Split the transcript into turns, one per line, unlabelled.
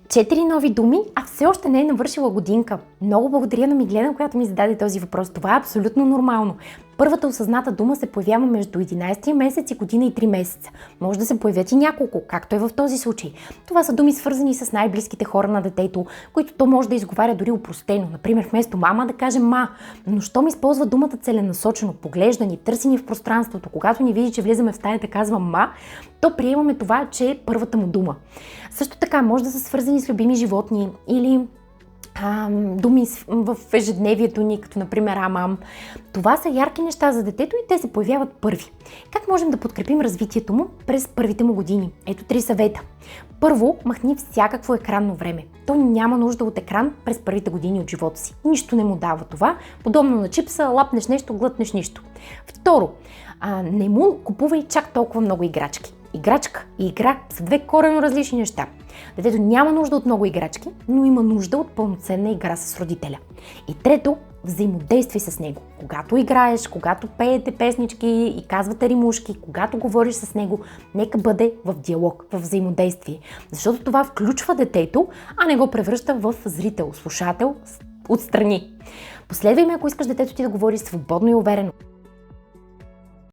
4 нови думи, а все още не е навършила годинка. Много благодаря на Миглена, която ми зададе този въпрос. Това е абсолютно нормално. Първата осъзната дума се появява между 11 месец и година и 3 месеца. Може да се появят и няколко, както е в този случай. Това са думи свързани с най-близките хора на детето, които то може да изговаря дори упростено. Например, вместо мама да каже ма. Но щом използва думата целенасочено, поглеждани, търсени в пространството, когато ни види, че влизаме в стаята, казва ма, то приемаме това, че е първата му дума. Също така може да са свързани с любими животни или думи в ежедневието ни, като например амам. Това са ярки неща за детето и те се появяват първи. Как можем да подкрепим развитието му през първите му години? Ето 3 съвета. Първо, махни всякакво екранно време. То няма нужда от екран през първите години от живота си. Нищо не му дава това. Подобно на чипса, лапнеш нещо, глътнеш нищо. Второ, не му купувай чак толкова много играчки. Играчка и игра са две коренно различни неща. Детето няма нужда от много играчки, но има нужда от пълноценна игра с родителя. И трето, взаимодействай с него. Когато играеш, когато пеете песнички и казвате римушки, когато говориш с него, нека бъде в диалог, в взаимодействие. Защото това включва детето, а не го превръща в зрител, слушател отстрани. Последвай ме, ако искаш детето ти да говори свободно и уверено.